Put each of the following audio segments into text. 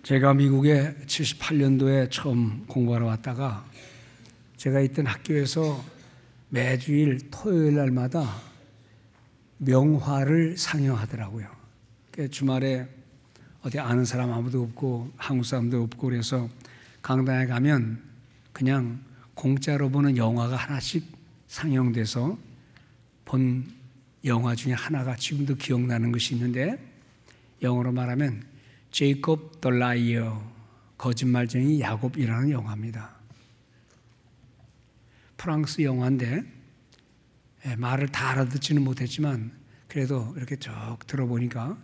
제가 미국에 78년도에 처음 공부하러 왔다가 제가 있던 학교에서 매주일 토요일 날마다 명화를 상영하더라고요. 주말에 어디 아는 사람 아무도 없고 한국 사람도 없고 그래서 강당에 가면 그냥 공짜로 보는 영화가 하나씩 상영돼서 본 영화 중에 하나가 지금도 기억나는 것이 있는데, 영어로 말하면 제이콥 더 라이어, 거짓말쟁이 야곱이라는 영화입니다. 프랑스 영화인데 말을 다 알아듣지는 못했지만 그래도 이렇게 쭉 들어보니까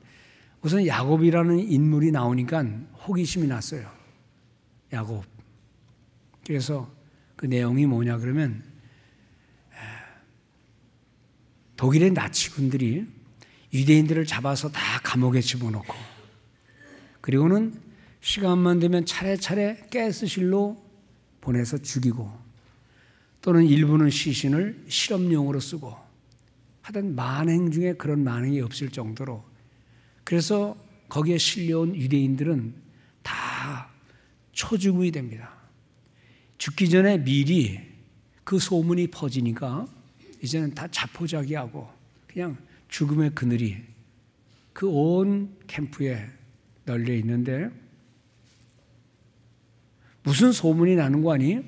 우선 야곱이라는 인물이 나오니까 호기심이 났어요. 야곱. 그래서 그 내용이 뭐냐 그러면 독일의 나치군들이 유대인들을 잡아서 다 감옥에 집어넣고, 그리고는 시간만 되면 차례차례 가스실로 보내서 죽이고, 또는 일부는 시신을 실험용으로 쓰고, 하여튼 만행 중에 그런 만행이 없을 정도로, 그래서 거기에 실려온 유대인들은 다 초죽음이 됩니다. 죽기 전에 미리 그 소문이 퍼지니까 이제는 다 자포자기하고 그냥 죽음의 그늘이 그 온 캠프에 널려 있는데, 무슨 소문이 나는 거 아니?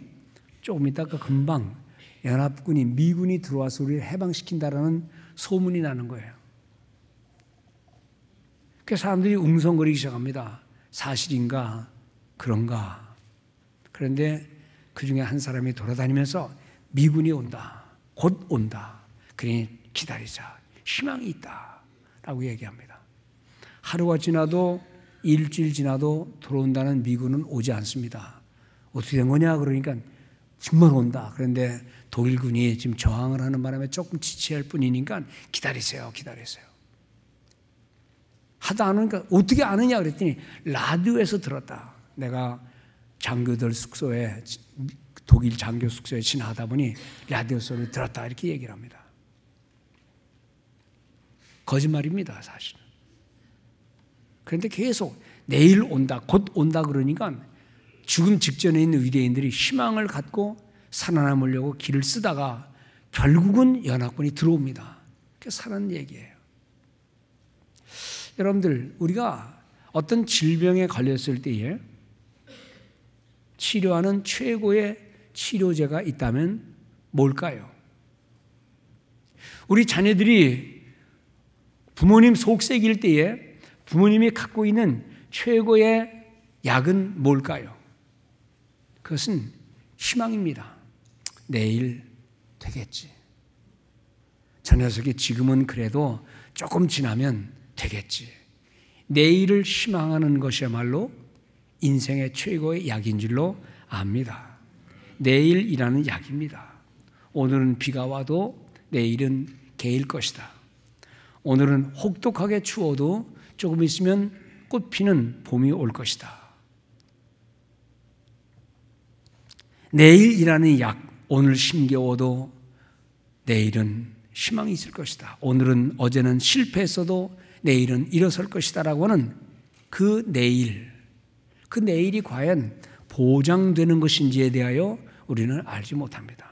조금 있다가 금방 연합군이, 미군이 들어와서 우리를 해방시킨다라는 소문이 나는 거예요. 그래서 사람들이 웅성거리기 시작합니다. 사실인가? 그런가? 그런데 그 중에 한 사람이 돌아다니면서 미군이 온다. 곧 온다. 그러니 기다리자. 희망이 있다. 라고 얘기합니다. 하루가 지나도 일주일 지나도 들어온다는 미군은 오지 않습니다. 어떻게 된 거냐? 그러니까 정말 온다. 그런데 독일군이 지금 저항을 하는 바람에 조금 지체할 뿐이니까 기다리세요. 기다리세요. 하다 안 오니까 어떻게 아느냐 그랬더니 라디오에서 들었다. 내가 장교들 숙소에, 독일 장교 숙소에 지나가다 보니 라디오 소리를 들었다. 이렇게 얘기를 합니다. 거짓말입니다, 사실은. 그런데 계속 내일 온다, 곧 온다 그러니까 죽음 직전에 있는 유대인들이 희망을 갖고 살아남으려고 길을 쓰다가 결국은 연합군이 들어옵니다. 그게 사는 얘기예요. 여러분들, 우리가 어떤 질병에 걸렸을 때에 치료하는 최고의 치료제가 있다면 뭘까요? 우리 자녀들이 부모님 속썩일 때에 부모님이 갖고 있는 최고의 약은 뭘까요? 그것은 희망입니다. 내일 되겠지. 저 녀석이 지금은 그래도 조금 지나면 되겠지. 내일을 희망하는 것이야말로 인생의 최고의 약인 줄로 압니다. 내일이라는 약입니다. 오늘은 비가 와도 내일은 개일 것이다. 오늘은 혹독하게 추워도 조금 있으면 꽃 피는 봄이 올 것이다. 내일이라는 약, 오늘 힘겨워도 내일은 희망이 있을 것이다. 오늘은, 어제는 실패했어도 내일은 일어설 것이다 라고 하는 그 내일, 그 내일이 과연 보장되는 것인지에 대하여 우리는 알지 못합니다.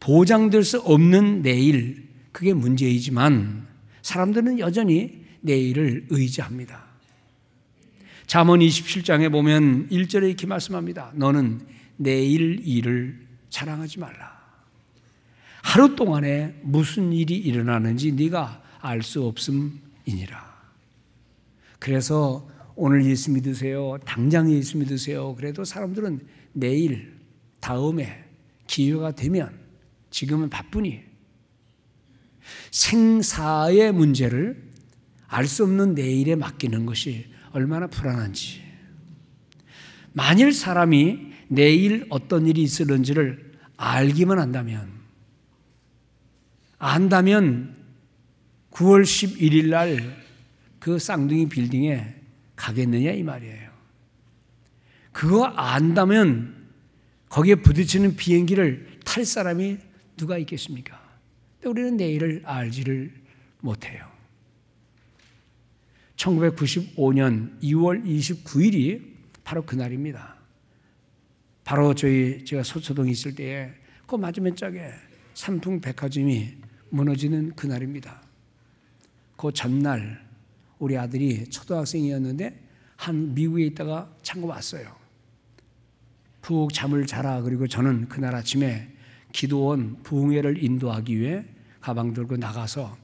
보장될 수 없는 내일, 그게 문제이지만 사람들은 여전히 내일을 의지합니다. 잠언 27장에 보면 1절에 이렇게 말씀합니다. 너는 내일 일을 자랑하지 말라. 하루 동안에 무슨 일이 일어나는지 네가 알 수 없음이니라. 그래서 오늘 예수 믿으세요, 당장 예수 믿으세요, 그래도 사람들은 내일, 다음에 기회가 되면, 지금은 바쁘니, 생사의 문제를 알 수 없는 내일에 맡기는 것이 얼마나 불안한지. 만일 사람이 내일 어떤 일이 있을는지를 알기만 안다면 9월 11일 날 그 쌍둥이 빌딩에 가겠느냐 이 말이에요. 그거 안다면 거기에 부딪히는 비행기를 탈 사람이 누가 있겠습니까? 근데 우리는 내일을 알지를 못해요. 1995년 2월 29일이 바로 그날입니다. 바로 제가 소초동에 있을 때에 그 맞은편 쪽에 삼풍백화점이 무너지는 그날입니다. 그 전날 우리 아들이 초등학생이었는데 한 미국에 있다가 참고 왔어요. 푹 잠을 자라. 그리고 저는 그날 아침에 기도원 부흥회를 인도하기 위해 가방 들고 나가서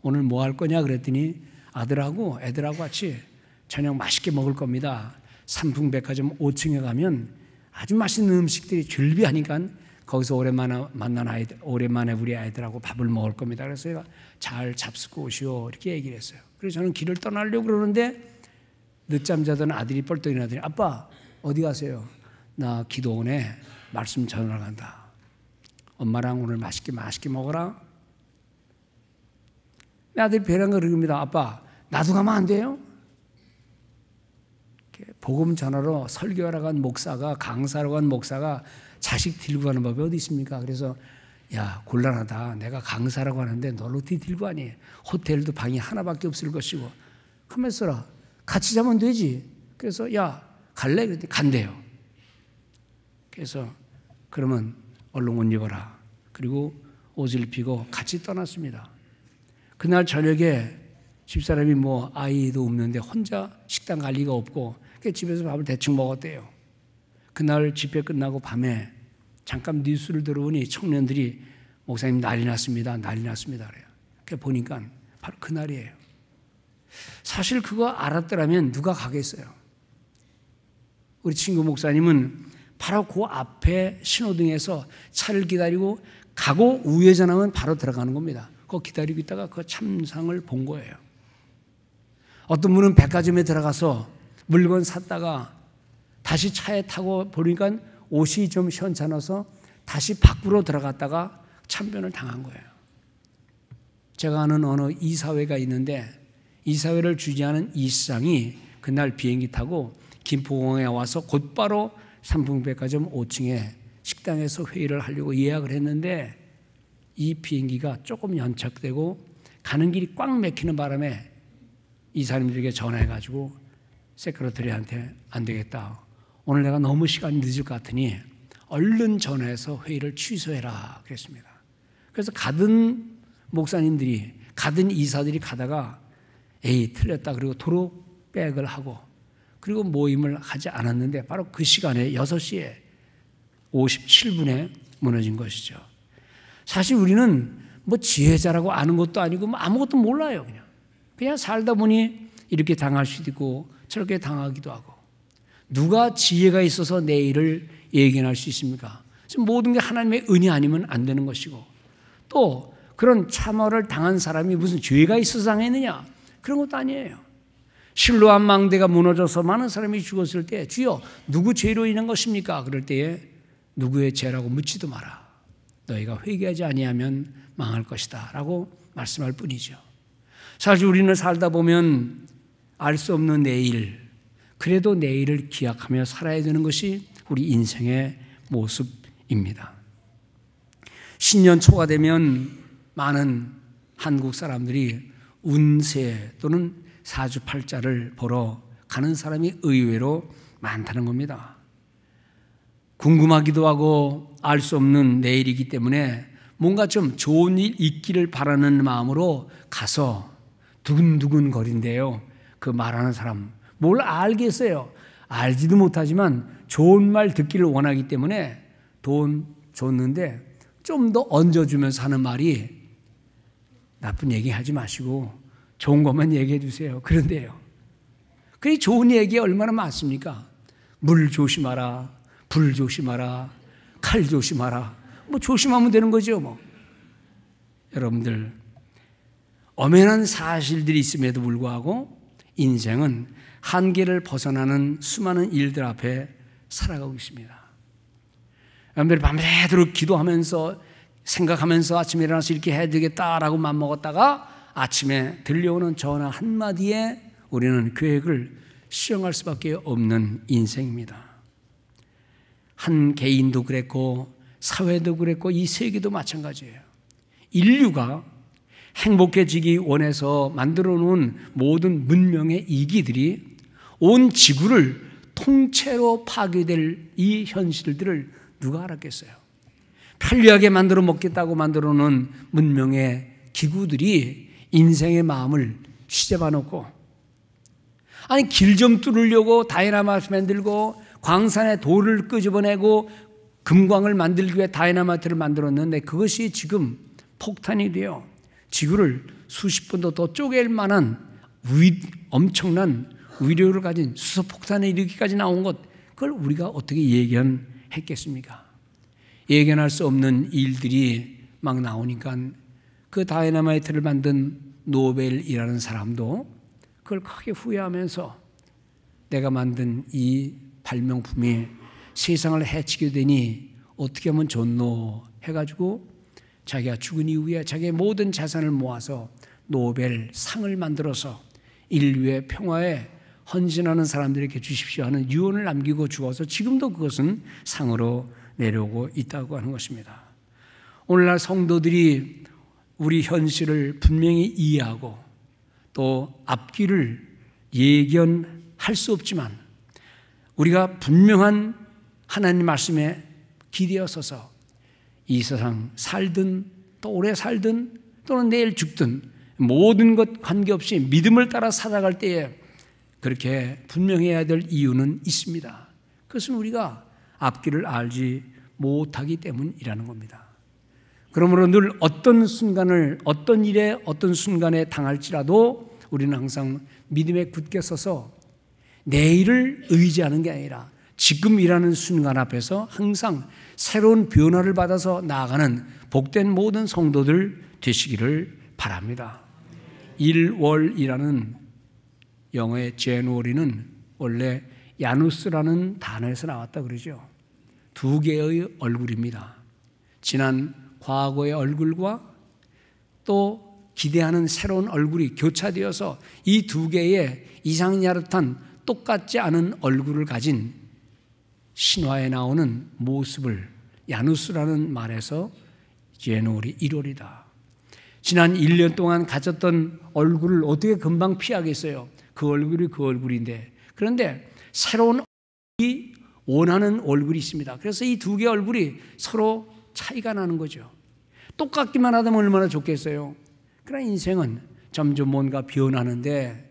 오늘 뭐 할 거냐 그랬더니 아들하고 애들하고 같이 저녁 맛있게 먹을 겁니다. 삼풍백화점 5층에 가면 아주 맛있는 음식들이 즐비하니까 거기서 오랜만에 우리 아이들하고 밥을 먹을 겁니다. 그래서 제가 잘 잡수고 오시오 이렇게 얘기를 했어요. 그래서 저는 길을 떠나려고 그러는데 늦잠 자던 아들이 뻘떡 일어나더니 아빠 어디 가세요? 나 기도원에 말씀 전하러 간다. 엄마랑 오늘 맛있게 먹어라. 내 아들이 배란 거 그럽니다. 아빠 나도 가면 안 돼요? 복음 전하러 설교하러 간 목사가 강사로 간 목사가 자식 들고 가는 법이 어디 있습니까? 그래서 야 곤란하다. 내가 강사라고 하는데 널 어떻게 들고 가니? 호텔도 방이 하나밖에 없을 것이고. 가만 있어라. 같이 자면 되지. 그래서 야 갈래? 그랬더니 간대요. 그래서 그러면 얼른 옷 입어라. 그리고 옷을 입히고 같이 떠났습니다. 그날 저녁에 집사람이 뭐 아이도 없는데 혼자 식당 갈 리가 없고 집에서 밥을 대충 먹었대요. 그날 집회 끝나고 밤에 잠깐 뉴스를 들어보니 청년들이 목사님 난리 났습니다. 그래요. 그래 보니까 바로 그날이에요. 사실 그거 알았더라면 누가 가겠어요? 우리 친구 목사님은 바로 그 앞에 신호등에서 차를 기다리고 가고 우회전하면 바로 들어가는 겁니다. 그거 기다리고 있다가 그 참상을 본 거예요. 어떤 분은 백화점에 들어가서 물건 샀다가 다시 차에 타고 보니까 옷이 좀 시원찮아서 다시 밖으로 들어갔다가 참변을 당한 거예요. 제가 아는 어느 이사회가 있는데 이사회를 주재하는 이시장이 그날 비행기 타고 김포공항에 와서 곧바로 삼풍백화점 5층에 식당에서 회의를 하려고 예약을 했는데 이 비행기가 조금 연착되고 가는 길이 꽉 막히는 바람에 이사님들에게 전화해가지고 세크러터리한테 안 되겠다. 오늘 내가 너무 시간이 늦을 것 같으니 얼른 전화해서 회의를 취소해라 그랬습니다. 그래서 가던 목사님들이 가던 이사들이 가다가 에이 틀렸다 그리고 도로 백을 하고 그리고 모임을 하지 않았는데 바로 그 시간에 6시에 57분에 무너진 것이죠. 사실 우리는 뭐 지혜자라고 아는 것도 아니고 뭐 아무것도 몰라요. 그냥 살다 보니 이렇게 당할 수도 있고 저렇게 당하기도 하고 누가 지혜가 있어서 내일을 예견할 수 있습니까? 모든 게 하나님의 은혜 아니면 안 되는 것이고 또 그런 참화를 당한 사람이 무슨 죄가 있어서 당했느냐? 그런 것도 아니에요. 실로암 망대가 무너져서 많은 사람이 죽었을 때 주여 누구 죄로 인한 것입니까? 그럴 때에 누구의 죄라고 묻지도 마라. 너희가 회개하지 아니하면 망할 것이다 라고 말씀할 뿐이죠. 사실 우리는 살다 보면 알 수 없는 내일, 그래도 내일을 기약하며 살아야 되는 것이 우리 인생의 모습입니다. 신년 초가 되면 많은 한국 사람들이 운세 또는 사주팔자를 보러 가는 사람이 의외로 많다는 겁니다. 궁금하기도 하고 알 수 없는 내일이기 때문에 뭔가 좀 좋은 일 있기를 바라는 마음으로 가서 두근두근 거린대요. 그 말하는 사람 뭘 알겠어요. 알지도 못하지만 좋은 말 듣기를 원하기 때문에 돈 줬는데 좀 더 얹어주면서 하는 말이 나쁜 얘기 하지 마시고 좋은 것만 얘기해 주세요. 그런데요. 그게 좋은 얘기 얼마나 많습니까? 물 조심하라, 불 조심하라, 칼 조심하라. 뭐 조심하면 되는 거죠, 뭐. 여러분들, 엄연한 사실들이 있음에도 불구하고 인생은 한계를 벗어나는 수많은 일들 앞에 살아가고 있습니다. 여러분들이 밤새도록 기도하면서 생각하면서 아침에 일어나서 이렇게 해야 되겠다라고 맘먹었다가 아침에 들려오는 전화 한마디에 우리는 계획을 수정할 수밖에 없는 인생입니다. 한 개인도 그랬고 사회도 그랬고 이 세계도 마찬가지예요. 인류가 행복해지기 원해서 만들어 놓은 모든 문명의 이기들이 온 지구를 통째로 파괴될 이 현실들을 누가 알았겠어요? 편리하게 만들어 먹겠다고 만들어 놓은 문명의 기구들이 인생의 마음을 시잡아 놓고, 아니 길 좀 뚫으려고 다이나마이트 만들고 광산에 돌을 끄집어내고 금광을 만들기 위해 다이나마이트를 만들었는데 그것이 지금 폭탄이 되어 지구를 수십 번도 더 쪼갤 만한 엄청난 위력을 가진 수소폭탄에 이르기까지 나온 것, 그걸 우리가 어떻게 예견했겠습니까? 예견할 수 없는 일들이 막 나오니까 그 다이나마이트를 만든 노벨이라는 사람도 그걸 크게 후회하면서 내가 만든 이 발명품이 세상을 해치게 되니 어떻게 하면 좋노 해가지고 자기가 죽은 이후에 자기의 모든 자산을 모아서 노벨 상을 만들어서 인류의 평화에 헌신하는 사람들에게 주십시오 하는 유언을 남기고 죽어서 지금도 그것은 상으로 내려오고 있다고 하는 것입니다. 오늘날 성도들이 우리 현실을 분명히 이해하고 또 앞길을 예견할 수 없지만 우리가 분명한 하나님 말씀에 기대어 서서 이 세상 살든 또 오래 살든 또는 내일 죽든 모든 것 관계없이 믿음을 따라 살아갈 때에 그렇게 분명해야 될 이유는 있습니다. 그것은 우리가 앞길을 알지 못하기 때문이라는 겁니다. 그러므로 늘 어떤 순간을 어떤 일에 어떤 순간에 당할지라도 우리는 항상 믿음에 굳게 서서 내일을 의지하는 게 아니라 지금이라는 순간 앞에서 항상 새로운 변화를 받아서 나아가는 복된 모든 성도들 되시기를 바랍니다. 일월이라는 영어의 제누어리는 원래 야누스라는 단어에서 나왔다 그러죠. 두 개의 얼굴입니다. 지난 과거의 얼굴과 또 기대하는 새로운 얼굴이 교차되어서 이 두 개의 이상야릇한 똑같지 않은 얼굴을 가진 신화에 나오는 모습을 야누스라는 말에서 제누어리 1월이다. 지난 1년 동안 가졌던 얼굴을 어떻게 금방 피하겠어요? 그 얼굴이 그 얼굴인데. 그런데 새로운 얼굴이 원하는 얼굴이 있습니다. 그래서 이 두 개의 얼굴이 서로 차이가 나는 거죠. 똑같기만 하다면 얼마나 좋겠어요. 그러나 인생은 점점 뭔가 변하는데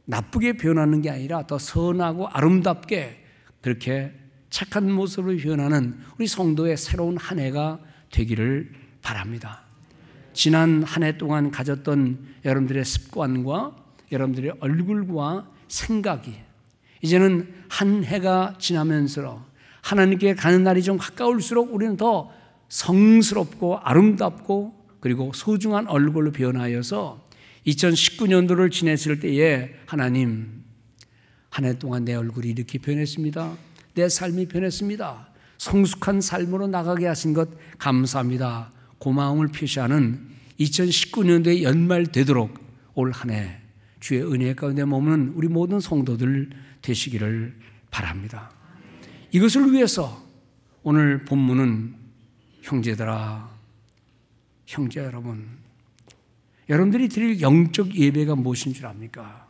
나쁘게 변하는 게 아니라 더 선하고 아름답게 그렇게 착한 모습으로 변하는 우리 성도의 새로운 한 해가 되기를 바랍니다. 지난 한 해 동안 가졌던 여러분들의 습관과 여러분들의 얼굴과 생각이 이제는 한 해가 지나면서 하나님께 가는 날이 좀 가까울수록 우리는 더 성스럽고 아름답고 그리고 소중한 얼굴로 변하여서 2019년도를 지냈을 때에 하나님, 한 해 동안 내 얼굴이 이렇게 변했습니다. 내 삶이 변했습니다. 성숙한 삶으로 나가게 하신 것 감사합니다. 고마움을 표시하는 2019년도의 연말 되도록 올 한 해 주의 은혜 가운데 머무는 우리 모든 성도들 되시기를 바랍니다. 이것을 위해서 오늘 본문은 형제들아, 형제 여러분, 여러분들이 드릴 영적 예배가 무엇인 줄 압니까?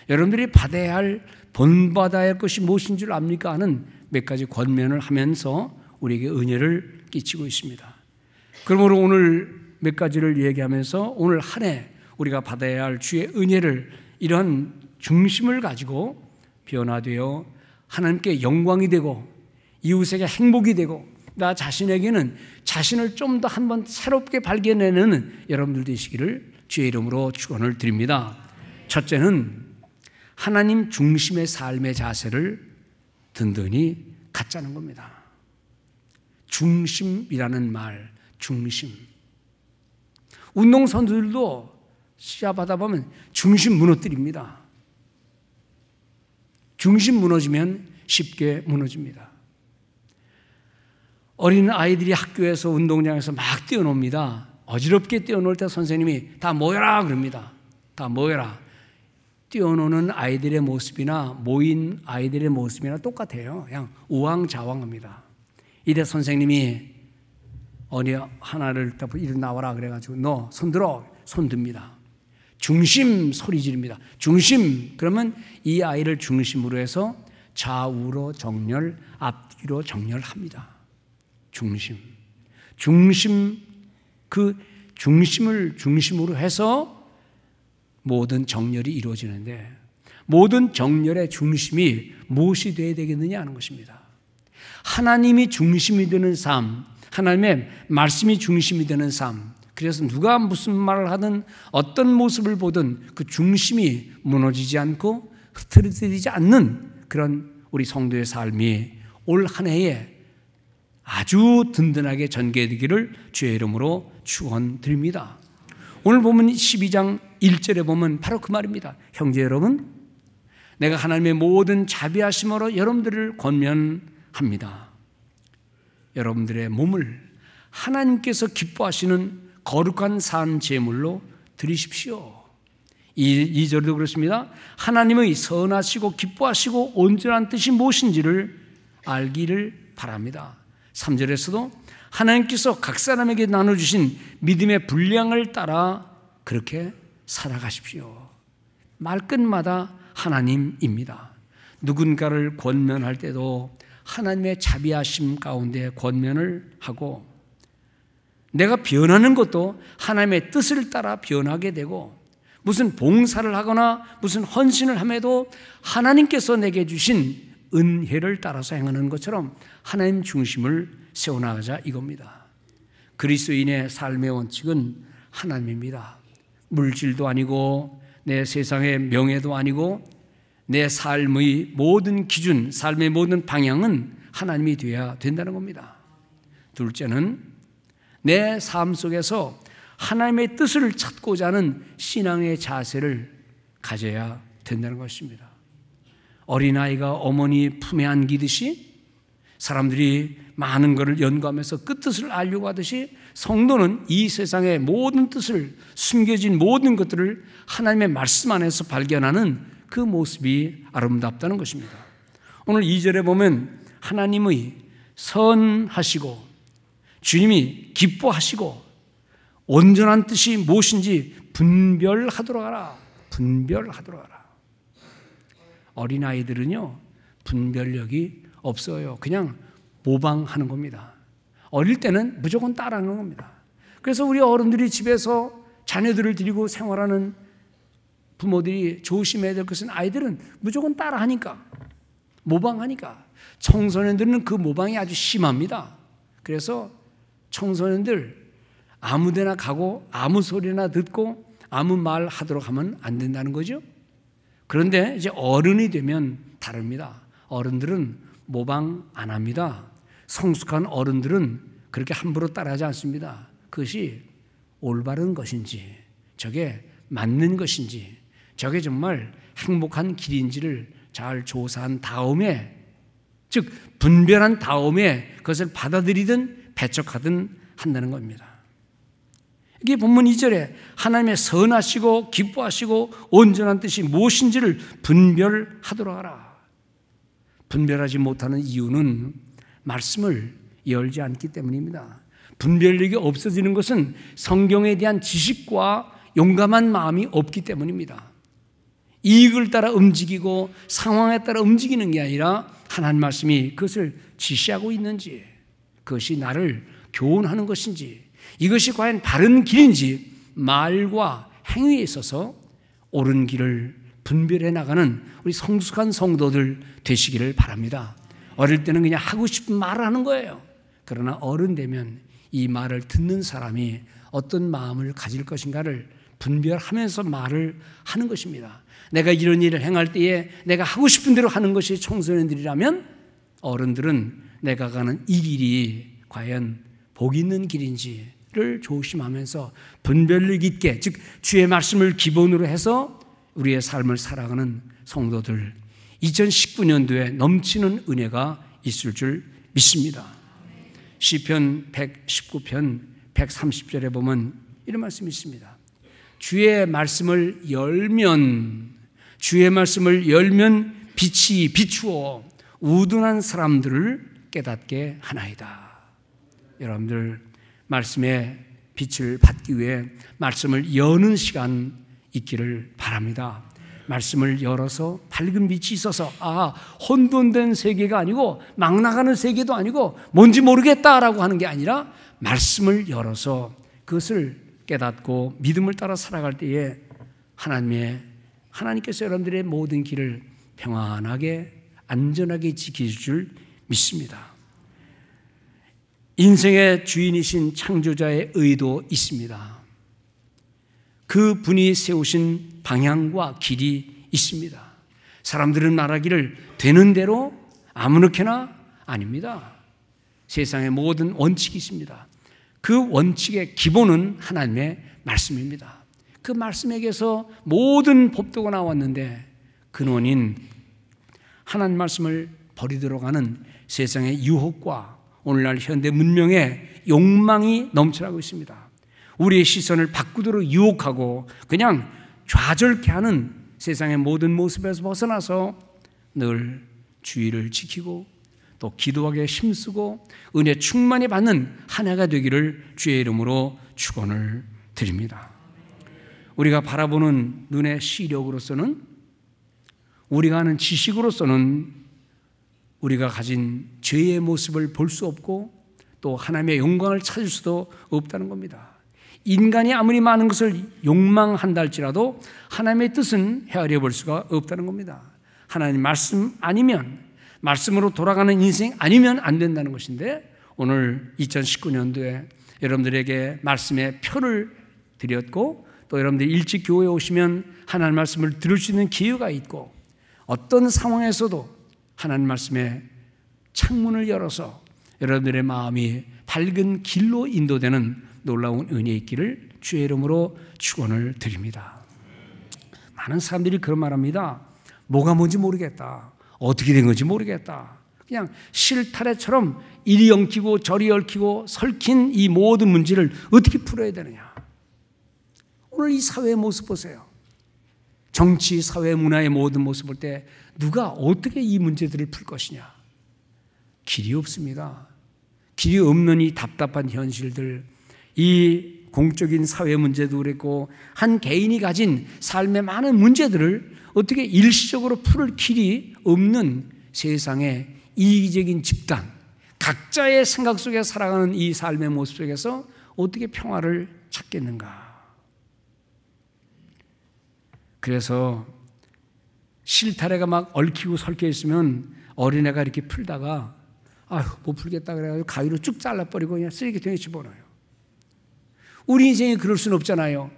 여러분들이 받아야 할, 본받아야 할 것이 무엇인 줄 압니까? 하는 몇 가지 권면을 하면서 우리에게 은혜를 끼치고 있습니다. 그러므로 오늘 몇 가지를 얘기하면서 오늘 한 해 우리가 받아야 할 주의 은혜를 이러한 중심을 가지고 변화되어 하나님께 영광이 되고 이웃에게 행복이 되고 나 자신에게는 자신을 좀 더 한번 새롭게 발견해내는 여러분들 되시기를 주의 이름으로 축원을 드립니다. 첫째는 하나님 중심의 삶의 자세를 든든히 갖자는 겁니다. 중심이라는 말, 중심. 운동선수들도 시합하다 보면 중심 무너뜨립니다. 중심 무너지면 쉽게 무너집니다. 어린 아이들이 학교에서 운동장에서 막 뛰어놉니다. 어지럽게 뛰어놀 때 선생님이 다 모여라 그럽니다. 다 모여라. 뛰어노는 아이들의 모습이나 모인 아이들의 모습이나 똑같아요. 그냥 우왕좌왕합니다. 이때 선생님이 어디 하나를 딱 일어나와라 그래가지고 너 손들어 손듭니다. 중심 소리 지릅니다. 중심, 그러면 이 아이를 중심으로 해서 좌우로 정렬, 앞뒤로 정렬합니다. 중심, 그 중심을 중심으로 해서 모든 정렬이 이루어지는데, 모든 정렬의 중심이 무엇이 되어야 되겠느냐 하는 것입니다. 하나님이 중심이 되는 삶, 하나님의 말씀이 중심이 되는 삶. 그래서 누가 무슨 말을 하든 어떤 모습을 보든 그 중심이 무너지지 않고 흐트러지지 않는 그런 우리 성도의 삶이 올 한 해에 아주 든든하게 전개되기를 주의 이름으로 축원드립니다. 오늘 보면 12장 1절에 보면 바로 그 말입니다. 형제 여러분, 내가 하나님의 모든 자비하심으로 여러분들을 권면합니다. 여러분들의 몸을 하나님께서 기뻐하시는 거룩한 산 제물로 드리십시오. 2절도 그렇습니다. 하나님의 선하시고 기뻐하시고 온전한 뜻이 무엇인지를 알기를 바랍니다. 3절에서도 하나님께서 각 사람에게 나눠주신 믿음의 분량을 따라 그렇게 살아가십시오. 말끝마다 하나님입니다. 누군가를 권면할 때도 하나님의 자비하심 가운데 권면을 하고, 내가 변하는 것도 하나님의 뜻을 따라 변하게 되고, 무슨 봉사를 하거나 무슨 헌신을 함에도 하나님께서 내게 주신 은혜를 따라서 행하는 것처럼 하나님 중심을 세워나가자 이겁니다. 그리스도인의 삶의 원칙은 하나님입니다. 물질도 아니고 내 세상의 명예도 아니고 내 삶의 모든 기준, 삶의 모든 방향은 하나님이 되어야 된다는 겁니다. 둘째는 내 삶 속에서 하나님의 뜻을 찾고자 하는 신앙의 자세를 가져야 된다는 것입니다. 어린아이가 어머니 품에 안기듯이 사람들이 많은 것을 연구하면서 그 뜻을 알려고 하듯이 성도는 이 세상의 모든 뜻을, 숨겨진 모든 것들을 하나님의 말씀 안에서 발견하는 그 모습이 아름답다는 것입니다. 오늘 2절에 보면 하나님의 선하시고 주님이 기뻐하시고 온전한 뜻이 무엇인지 분별하도록 하라. 분별하도록 하라. 어린아이들은요, 분별력이 없어요. 그냥 모방하는 겁니다. 어릴 때는 무조건 따라하는 겁니다. 그래서 우리 어른들이 집에서 자녀들을 데리고 생활하는 부모들이 조심해야 될 것은 아이들은 무조건 따라하니까, 모방하니까. 청소년들은 그 모방이 아주 심합니다. 그래서 청소년들 아무 데나 가고 아무 소리나 듣고 아무 말 하도록 하면 안 된다는 거죠. 그런데 이제 어른이 되면 다릅니다. 어른들은 모방 안 합니다. 성숙한 어른들은 그렇게 함부로 따라하지 않습니다. 그것이 올바른 것인지, 저게 맞는 것인지, 저게 정말 행복한 길인지를 잘 조사한 다음에, 즉 분별한 다음에 그것을 받아들이든 배척하든 한다는 겁니다. 이게 본문 2절에 하나님의 선하시고 기뻐하시고 온전한 뜻이 무엇인지를 분별하도록 하라. 분별하지 못하는 이유는 말씀을 열지 않기 때문입니다. 분별력이 없어지는 것은 성경에 대한 지식과 용감한 마음이 없기 때문입니다. 이익을 따라 움직이고 상황에 따라 움직이는 게 아니라 하나님 말씀이 그것을 지시하고 있는지, 그것이 나를 교훈하는 것인지, 이것이 과연 바른 길인지 말과 행위에 있어서 옳은 길을 분별해 나가는 우리 성숙한 성도들 되시기를 바랍니다. 어릴 때는 그냥 하고 싶은 말을 하는 거예요. 그러나 어른 되면 이 말을 듣는 사람이 어떤 마음을 가질 것인가를 분별하면서 말을 하는 것입니다. 내가 이런 일을 행할 때에 내가 하고 싶은 대로 하는 것이 청소년들이라면, 어른들은 내가 가는 이 길이 과연 복 있는 길인지를 조심하면서 분별력 있게, 즉 주의 말씀을 기본으로 해서 우리의 삶을 살아가는 성도들, 2019년도에 넘치는 은혜가 있을 줄 믿습니다. 시편 119편 130절에 보면 이런 말씀이 있습니다. 주의 말씀을 열면 빛이 비추어 우둔한 사람들을 깨닫게 하나이다. 여러분들 말씀에 빛을 받기 위해 말씀을 여는 시간 있기를 바랍니다. 말씀을 열어서 밝은 빛이 있어서 혼돈된 세계가 아니고 막 나가는 세계도 아니고 뭔지 모르겠다라고 하는 게 아니라 말씀을 열어서 그것을 깨닫고 믿음을 따라 살아갈 때에 하나님께서 여러분들의 모든 길을 평안하게 안전하게 지키실 줄 믿습니다. 인생의 주인이신 창조자의 의도 있습니다. 그 분이 세우신 방향과 길이 있습니다. 사람들은 말하기를 되는 대로 아무렇게나 아닙니다. 세상의 모든 원칙이 있습니다. 그 원칙의 기본은 하나님의 말씀입니다. 그 말씀에게서 모든 법도가 나왔는데 근원인 하나님 말씀을 버리도록 하는 세상의 유혹과 오늘날 현대 문명의 욕망이 넘쳐나고 있습니다. 우리의 시선을 바꾸도록 유혹하고 그냥 좌절케 하는 세상의 모든 모습에서 벗어나서 늘 주의를 지키고 또 기도하게 힘쓰고 은혜 충만히 받는 한 해가 되기를 주의 이름으로 축원을 드립니다. 우리가 바라보는 눈의 시력으로서는, 우리가 아는 지식으로서는 우리가 가진 죄의 모습을 볼 수 없고 또 하나님의 영광을 찾을 수도 없다는 겁니다. 인간이 아무리 많은 것을 욕망한다 할지라도 하나님의 뜻은 헤아려 볼 수가 없다는 겁니다. 하나님 말씀 아니면, 말씀으로 돌아가는 인생 아니면 안 된다는 것인데, 오늘 2019년도에 여러분들에게 말씀의 표를 드렸고 또 여러분들이 일찍 교회에 오시면 하나님 말씀을 들을 수 있는 기회가 있고 어떤 상황에서도 하나님 말씀의 창문을 열어서 여러분들의 마음이 밝은 길로 인도되는 놀라운 은혜 있기를 주의 이름으로 축원을 드립니다. 많은 사람들이 그런 말합니다. 뭐가 뭔지 모르겠다. 어떻게 된 건지 모르겠다. 그냥 실타래처럼 이리 엉키고 저리 얽히고 설킨 이 모든 문제를 어떻게 풀어야 되느냐. 오늘 이 사회의 모습 보세요. 정치, 사회, 문화의 모든 모습 볼 때 누가 어떻게 이 문제들을 풀 것이냐. 길이 없습니다. 길이 없는 이 답답한 현실들, 이 공적인 사회 문제도 그랬고 한 개인이 가진 삶의 많은 문제들을 어떻게 일시적으로 풀을 길이 없는 세상의 이기적인 집단, 각자의 생각 속에 살아가는 이 삶의 모습 속에서 어떻게 평화를 찾겠는가. 그래서 실타래가 막 얽히고 설켜 있으면 어린애가 이렇게 풀다가 못 풀겠다 그래가지고 가위로 쭉 잘라버리고 그냥 쓰레기통에 집어넣어요. 우리 인생이 그럴 수는 없잖아요.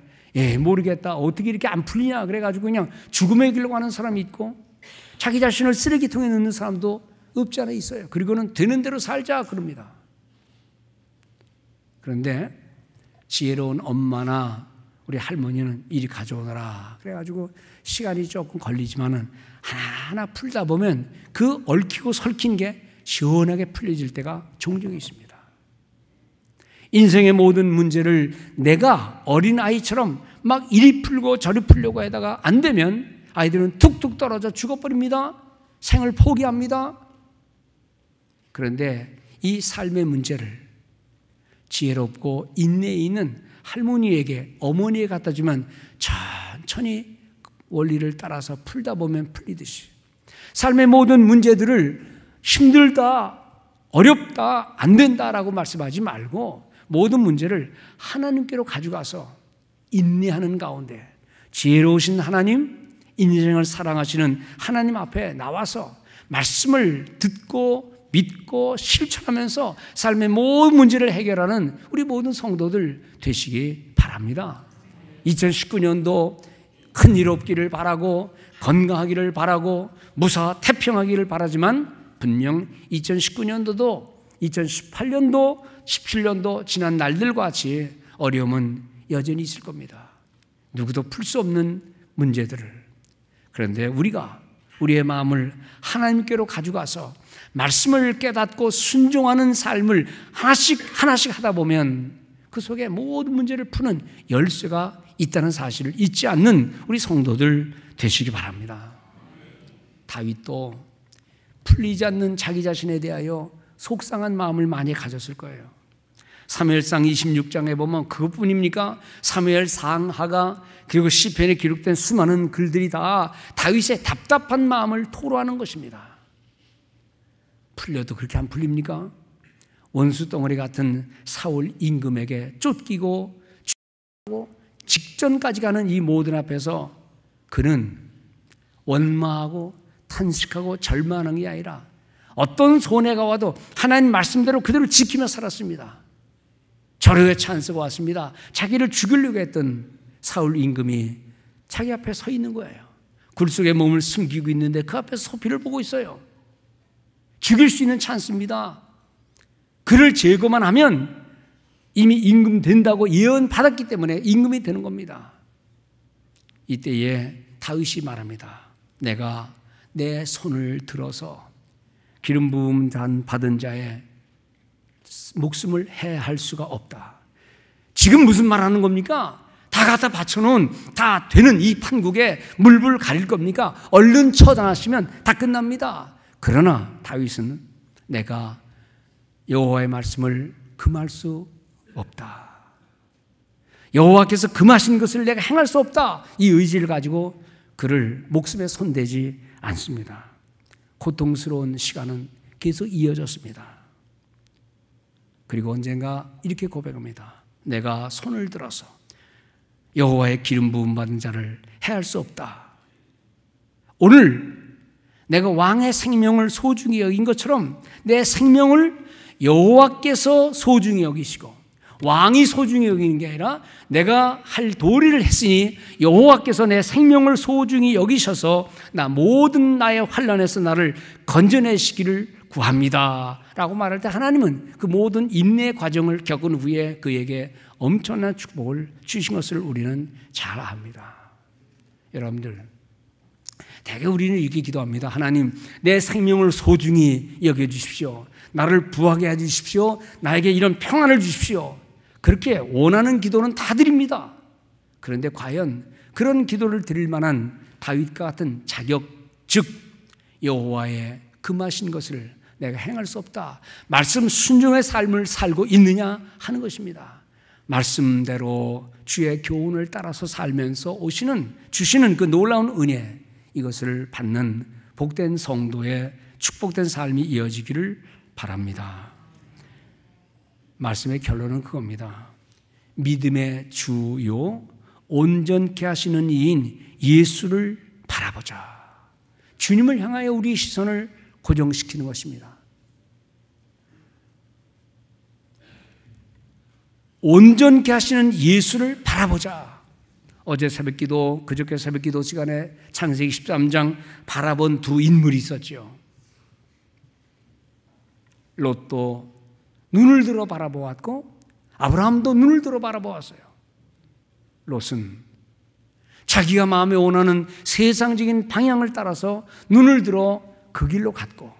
모르겠다. 어떻게 이렇게 안 풀리냐 그래가지고 그냥 죽음의 길로 가는 사람이 있고 자기 자신을 쓰레기통에 넣는 사람도 없지 않아 있어요. 그리고는 되는 대로 살자 그럽니다. 그런데 지혜로운 엄마나 우리 할머니는 이리 가져오너라 그래가지고 시간이 조금 걸리지만은 하나하나 풀다 보면 그 얽히고 설킨 게 시원하게 풀려질 때가 종종 있습니다. 인생의 모든 문제를 내가 어린아이처럼 막 이리 풀고 저리 풀려고 하다가 안 되면 아이들은 툭툭 떨어져 죽어버립니다. 생을 포기합니다. 그런데 이 삶의 문제를 지혜롭고 인내에 있는 할머니에게, 어머니에 갖다 주면 천천히 원리를 따라서 풀다 보면 풀리듯이 삶의 모든 문제들을 힘들다, 어렵다, 안 된다라고 말씀하지 말고 모든 문제를 하나님께로 가져가서 인내하는 가운데 지혜로우신 하나님, 인생을 사랑하시는 하나님 앞에 나와서 말씀을 듣고 믿고 실천하면서 삶의 모든 문제를 해결하는 우리 모든 성도들 되시기 바랍니다. 2019년도 큰일 없기를 바라고 건강하기를 바라고 무사 태평하기를 바라지만 분명 2019년도도 2018년도 17년도 지난 날들과 같이 어려움은 여전히 있을 겁니다. 누구도 풀 수 없는 문제들을. 그런데 우리가 우리의 마음을 하나님께로 가져가서 말씀을 깨닫고 순종하는 삶을 하나씩 하다 보면 그 속에 모든 문제를 푸는 열쇠가 있다는 사실을 잊지 않는 우리 성도들 되시기 바랍니다. 다윗도 풀리지 않는 자기 자신에 대하여 속상한 마음을 많이 가졌을 거예요. 사무엘상 26장에 보면 그것뿐입니까? 사무엘 상하가 그리고 시편에 기록된 수많은 글들이 다 다윗의 답답한 마음을 토로하는 것입니다. 풀려도 그렇게 안 풀립니까? 원수 덩어리 같은 사울 임금에게 쫓기고 죽고 직전까지 가는 이 모든 앞에서 그는 원망하고 탄식하고 절망하는 게 아니라 어떤 손해가 와도 하나님 말씀대로 그대로 지키며 살았습니다. 절호의 찬스가 왔습니다. 자기를 죽이려고 했던 사울 임금이 자기 앞에 서 있는 거예요. 굴 속에 몸을 숨기고 있는데 그 앞에서 소피를 보고 있어요. 죽일 수 있는 찬스입니다. 그를 제거만 하면 이미 임금 된다고 예언받았기 때문에 임금이 되는 겁니다. 이때에 다윗이 말합니다. 내가 내 손을 들어서 기름 부음 받은 자의 목숨을 해할 수가 없다. 지금 무슨 말하는 겁니까? 다 갖다 바쳐놓은 다 되는 이 판국에 물불 가릴 겁니까? 얼른 처단하시면 다 끝납니다. 그러나 다윗은 내가 여호와의 말씀을 금할 수 없다. 여호와께서 금하신 것을 내가 행할 수 없다. 이 의지를 가지고 그를 목숨에 손대지 않습니다. 고통스러운 시간은 계속 이어졌습니다. 그리고 언젠가 이렇게 고백합니다. 내가 손을 들어서 여호와의 기름 부음 받은 자를 해할 수 없다. 오늘 내가 왕의 생명을 소중히 여긴 것처럼 내 생명을 여호와께서 소중히 여기시고 왕이 소중히 여기는 게 아니라 내가 할 도리를 했으니 여호와께서 내 생명을 소중히 여기셔서 모든 나의 환난에서 나를 건져내시기를 구합니다 라고 말할 때 하나님은 그 모든 인내 과정을 겪은 후에 그에게 엄청난 축복을 주신 것을 우리는 잘 압니다. 여러분들, 대개 우리는 이렇게 기도합니다. 하나님, 내 생명을 소중히 여겨주십시오. 나를 부하게 해주십시오. 나에게 이런 평안을 주십시오. 그렇게 원하는 기도는 다 드립니다. 그런데 과연 그런 기도를 드릴 만한 다윗과 같은 자격, 즉 여호와의 금하신 것을 내가 행할 수 없다. 말씀 순종의 삶을 살고 있느냐 하는 것입니다. 말씀대로 주의 교훈을 따라서 살면서 주시는 그 놀라운 은혜, 이것을 받는 복된 성도의 축복된 삶이 이어지기를 바랍니다. 말씀의 결론은 그겁니다. 믿음의 주요 온전케 하시는 이인 예수를 바라보자. 주님을 향하여 우리의 시선을 고정시키는 것입니다. 온전케 하시는 예수를 바라보자. 어제 새벽기도, 그저께 새벽기도 시간에 창세기 13장 바라본 두 인물이 있었죠. 롯도 눈을 들어 바라보았고 아브라함도 눈을 들어 바라보았어요. 롯은 자기가 마음에 원하는 세상적인 방향을 따라서 눈을 들어 그 길로 갔고,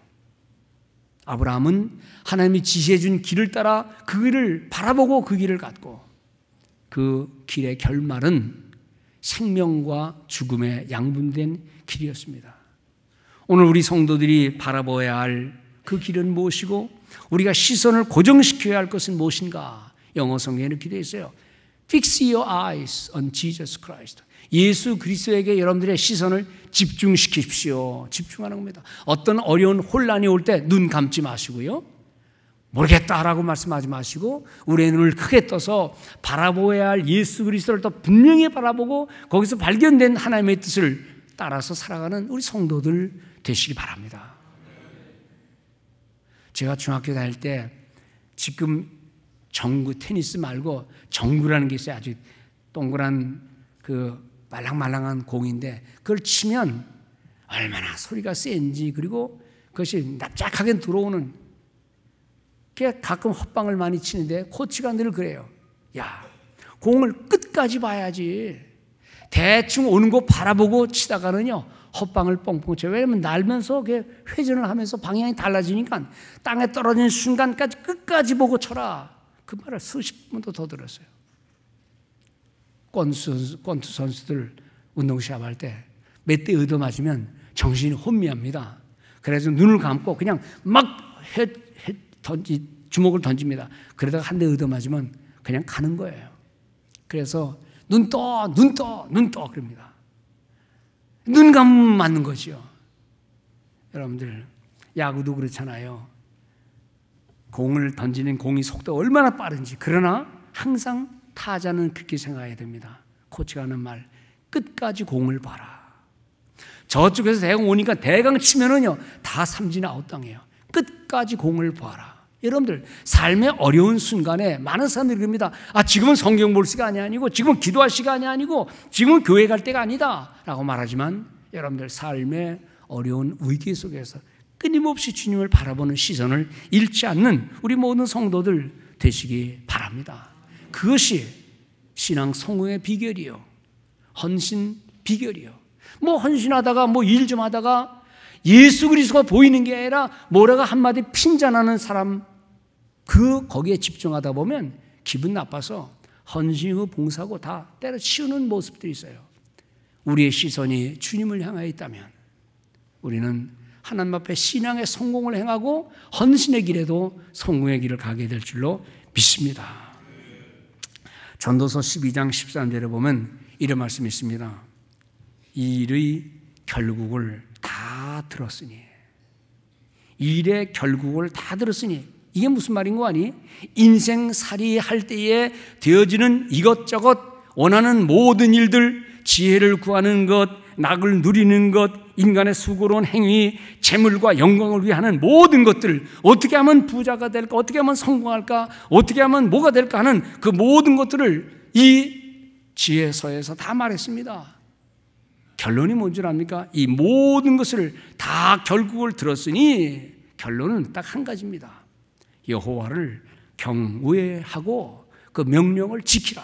아브라함은 하나님이 지시해 준 길을 따라 그 길을 바라보고 그 길을 갔고, 그 길의 결말은 생명과 죽음의 양분된 길이었습니다. 오늘 우리 성도들이 바라봐야 할 그 길은 무엇이고 우리가 시선을 고정시켜야 할 것은 무엇인가? 영어 성경에 이렇게 되어 있어요. Fix your eyes on Jesus Christ. 예수 그리스도에게 여러분들의 시선을 집중시키십시오. 집중하는 겁니다. 어떤 어려운 혼란이 올 때 눈 감지 마시고요. 모르겠다라고 말씀하지 마시고 우리의 눈을 크게 떠서 바라보아야 할 예수 그리스도를 더 분명히 바라보고 거기서 발견된 하나님의 뜻을 따라서 살아가는 우리 성도들 되시기 바랍니다. 제가 중학교 다닐 때 지금 정구 테니스 말고 정구라는 게 있어요. 아주 동그란 그 말랑말랑한 공인데 그걸 치면 얼마나 소리가 센지, 그리고 그것이 납작하게 들어오는 게 가끔 헛방을 많이 치는데 코치가 늘 그래요. 야, 공을 끝까지 봐야지. 대충 오는 거 바라보고 치다가는요 헛방을 뻥뻥 쳐요. 왜냐하면 날면서 회전을 하면서 방향이 달라지니까 땅에 떨어지는 순간까지 끝까지 보고 쳐라. 그 말을 수십 번도 더 들었어요. 권투 선수들 운동 시합할 때 몇 대 얻어맞으면 정신이 혼미합니다. 그래서 눈을 감고 그냥 막 주먹을 던집니다. 그러다가 한 대 얻어맞으면 그냥 가는 거예요. 그래서 눈 떠 그럽니다. 눈 감으면 맞는 거죠. 여러분들 야구도 그렇잖아요. 공을 던지는 공이 속도가 얼마나 빠른지. 그러나 항상 타자는 그렇게 생각해야 됩니다. 코치가 하는 말, 끝까지 공을 봐라. 저쪽에서 대강 오니까 대강 치면은요 다 삼진 아웃당해요. 끝까지 공을 봐라. 여러분들 삶의 어려운 순간에 많은 사람들이 그럽니다. 지금은 성경 볼 시간이 아니고, 지금은 기도할 시간이 아니고, 지금은 교회 갈 때가 아니다 라고 말하지만, 여러분들 삶의 어려운 위기 속에서 끊임없이 주님을 바라보는 시선을 잃지 않는 우리 모든 성도들 되시기 바랍니다. 그것이 신앙 성공의 비결이요, 헌신 비결이요. 헌신하다가 일 좀 하다가 예수 그리스도가 보이는 게 아니라 뭐라가 한마디 핀잔하는 사람, 거기에 집중하다 보면 기분 나빠서 헌신이고 봉사고 다 때려치우는 모습들이 있어요. 우리의 시선이 주님을 향하여 있다면 우리는 하나님 앞에 신앙의 성공을 행하고 헌신의 길에도 성공의 길을 가게 될 줄로 믿습니다. 전도서 12장 13절에 보면 이런 말씀이 있습니다. 이 일의 결국을 다 들었으니, 일의 결국을 다 들었으니, 이게 무슨 말인 거 아니? 인생살이 할 때에 되어지는 이것저것 원하는 모든 일들, 지혜를 구하는 것, 낙을 누리는 것, 인간의 수고로운 행위, 재물과 영광을 위해 하는 모든 것들, 어떻게 하면 부자가 될까, 어떻게 하면 성공할까, 어떻게 하면 뭐가 될까 하는 그 모든 것들을 이 지혜서에서 다 말했습니다. 결론이 뭔 줄 압니까? 이 모든 것을 다 결국을 들었으니 결론은 딱 한 가지입니다. 여호와를 경외하고 그 명령을 지키라.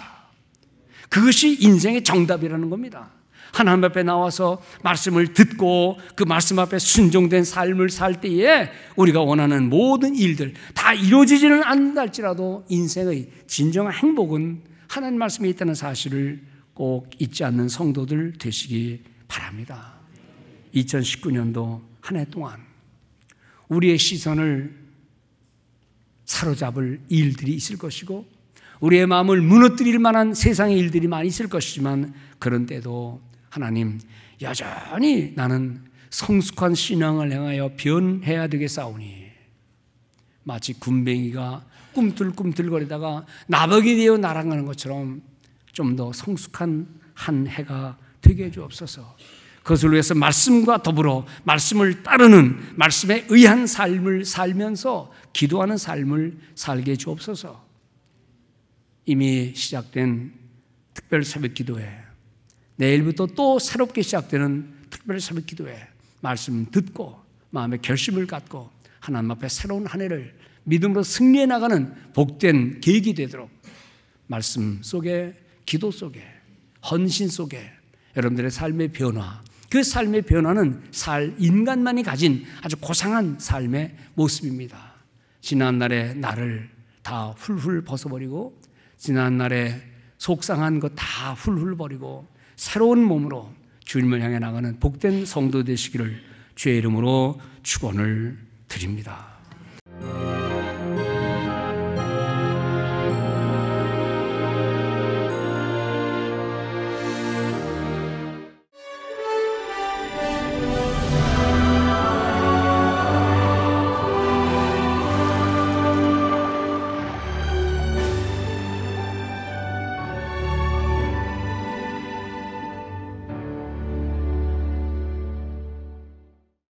그것이 인생의 정답이라는 겁니다. 하나님 앞에 나와서 말씀을 듣고 그 말씀 앞에 순종된 삶을 살 때에 우리가 원하는 모든 일들 다 이루어지지는 않는다 할지라도 인생의 진정한 행복은 하나님 말씀에 있다는 사실을 꼭 잊지 않는 성도들 되시기 바랍니다. 2019년도 한 해 동안 우리의 시선을 사로잡을 일들이 있을 것이고, 우리의 마음을 무너뜨릴 만한 세상의 일들이 많이 있을 것이지만, 그런 때도 하나님, 여전히 나는 성숙한 신앙을 행하여 변해야 되겠사오니, 마치 군뱅이가 꿈틀꿈틀거리다가 나벅이 되어 날아가는 것처럼 좀 더 성숙한 한 해가 되게 해주옵소서. 그것을 위해서 말씀과 더불어 말씀을 따르는, 말씀에 의한 삶을 살면서 기도하는 삶을 살게 해 주옵소서. 이미 시작된 특별 새벽 기도회, 내일부터 또 새롭게 시작되는 특별 새벽 기도회, 말씀 듣고 마음의 결심을 갖고 하나님 앞에 새로운 한 해를 믿음으로 승리해 나가는 복된 계획이 되도록 말씀 속에, 기도 속에, 헌신 속에 여러분들의 삶의 변화, 그 삶의 변화는 인간만이 가진 아주 고상한 삶의 모습입니다. 지난날의 나를 다 훌훌 벗어버리고, 지난날의 속상한 것 다 훌훌 버리고 새로운 몸으로 주님을 향해 나가는 복된 성도 되시기를 주의 이름으로 축원을 드립니다.